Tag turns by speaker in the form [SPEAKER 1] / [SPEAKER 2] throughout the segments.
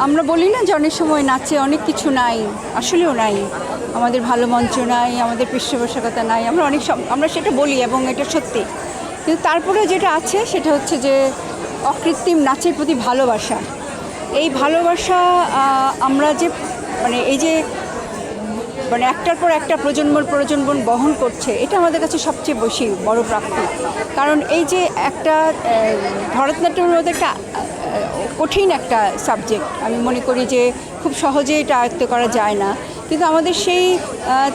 [SPEAKER 1] আমরা বলি না যে অনেক সময় নাচে অনেক কিছু নাই, আসলেও নাই। আমাদের ভালো মঞ্চ নাই, আমাদের পৃষ্ঠপোষকতা নাই, আমরা সেটা বলি এবং এটা সত্যি। কিন্তু তারপরে যেটা আছে সেটা হচ্ছে যে অকৃত্রিম নাচের প্রতি ভালোবাসা। এই ভালোবাসা আমরা যে এই যে একটার পর একটা প্রজন্ম বহন করছে, এটা আমাদের কাছে সবচেয়ে বেশি বড় প্রাপ্তি। কারণ এই যে একটা ভরতনাট্যমের মধ্যে একটা কঠিন একটা সাবজেক্ট, আমি মনে করি যে খুব সহজে এটা আয়ত্ত করা যায় না। কিন্তু আমাদের সেই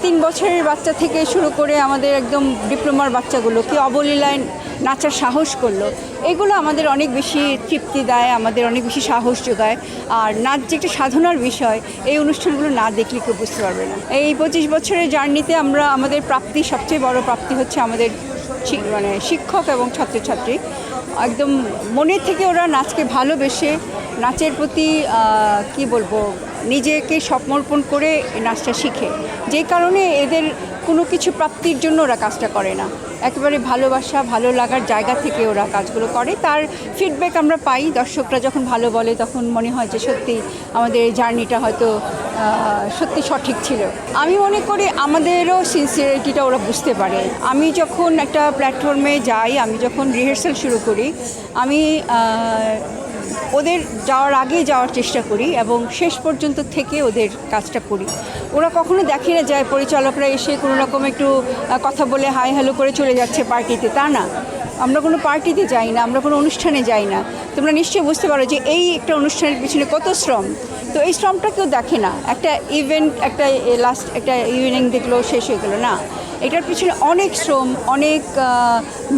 [SPEAKER 1] 3 বছরের বাচ্চা থেকে শুরু করে আমাদের একদম ডিপ্লোমার বাচ্চাগুলো কি অবলীলায় নাচার সাহস করলো, এগুলো আমাদের অনেক বেশি তৃপ্তি দেয়, আমাদের অনেক বেশি সাহস যোগায়। আর নাচ যে একটা সাধনার বিষয়, এই অনুষ্ঠানগুলো না দেখলে কেউ বুঝতে পারবে না। এই 25 বছরের জার্নিতে আমাদের প্রাপ্তি, সবচেয়ে বড় প্রাপ্তি হচ্ছে আমাদের শিক্ষক এবং ছাত্রছাত্রী একদম মনে থেকে ওরা নাচকে ভালোবেসে নাচের প্রতি কি বলবো, নিজেকে সমর্পণ করে নাচটা শিখে। যে কারণে এদের কোনো কিছু প্রাপ্তির জন্য ওরা কাজটা করে না, একেবারে ভালোবাসা ভালো লাগার জায়গা থেকে ওরা কাজগুলো করে। তার ফিডব্যাক আমরা পাই, দর্শকরা যখন ভালো বলে তখন মনে হয় যে সত্যি আমাদের এই জার্নিটা হয়তো সত্যি সঠিক ছিল। আমি মনে করি আমাদেরও সিনসিয়ারিটিটা ওরা বুঝতে পারে। আমি যখন একটা প্ল্যাটফর্মে যাই, আমি যখন রিহার্সাল শুরু করি, আমি ওদের যাওয়ার আগেই যাওয়ার চেষ্টা করি এবং শেষ পর্যন্ত থেকে ওদের কাজটা করি। ওরা কখনো দেখে না যায় পরিচালকরা এসে কোনো রকম একটু কথা বলে হাই হ্যালো করে চলে যাচ্ছে পার্টিতে, তা না। আমরা কোনো পার্টিতে যাই না, আমরা কোনো অনুষ্ঠানে যাই না। তোমরা নিশ্চয়ই বুঝতে পারো যে এই একটা অনুষ্ঠানের পিছনে কত শ্রম। তো এই শ্রমটা কেউ দেখে না। একটা ইভেন্ট, একটা ইভিনিং দেখলো, শেষ হয়ে গেলো না। এটার পিছনে অনেক শ্রম, অনেক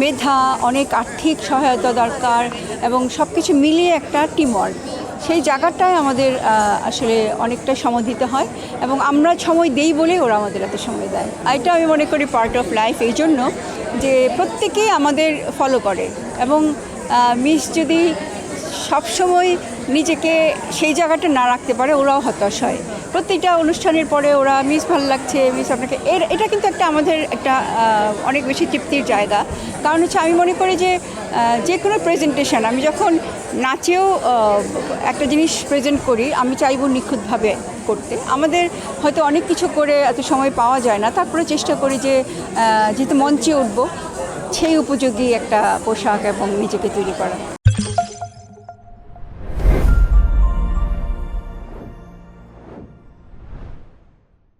[SPEAKER 1] মেধা, অনেক আর্থিক সহায়তা দরকার এবং সব কিছু মিলিয়ে একটা টিমওয়ার্ক। সেই জায়গাটায় আমাদের আসলে অনেকটা সময় দিতে হয় এবং আমরা সময় দেই বলেই ওরা আমাদের এত সময় দেয়। এটা আমি মনে করি পার্ট অফ লাইফ, এই জন্য যে প্রত্যেকেই আমাদের ফলো করে এবং মিস যদি সবসময় নিজেকে সেই জায়গাটা না রাখতে পারে, ওরাও হতাশ হয়। প্রত্যেকটা অনুষ্ঠানের পরে ওরা মিস ভালো লাগছে, মিস আপনাকে, এটা কিন্তু আমাদের একটা অনেক বেশি তৃপ্তির জায়গা। কারণ হচ্ছে আমি মনে করি যে কোনো প্রেজেন্টেশন, আমি যখন নাচেও একটা জিনিস প্রেজেন্ট করি, আমি চাইবো নিখুঁতভাবে করতে। আমাদের হয়তো অনেক কিছু করে এত সময় পাওয়া যায় না, তারপরে চেষ্টা করি যে যেহেতু মঞ্চে উঠবো, সেই উপযোগী একটা পোশাক এবং নিজেকে তৈরি করা।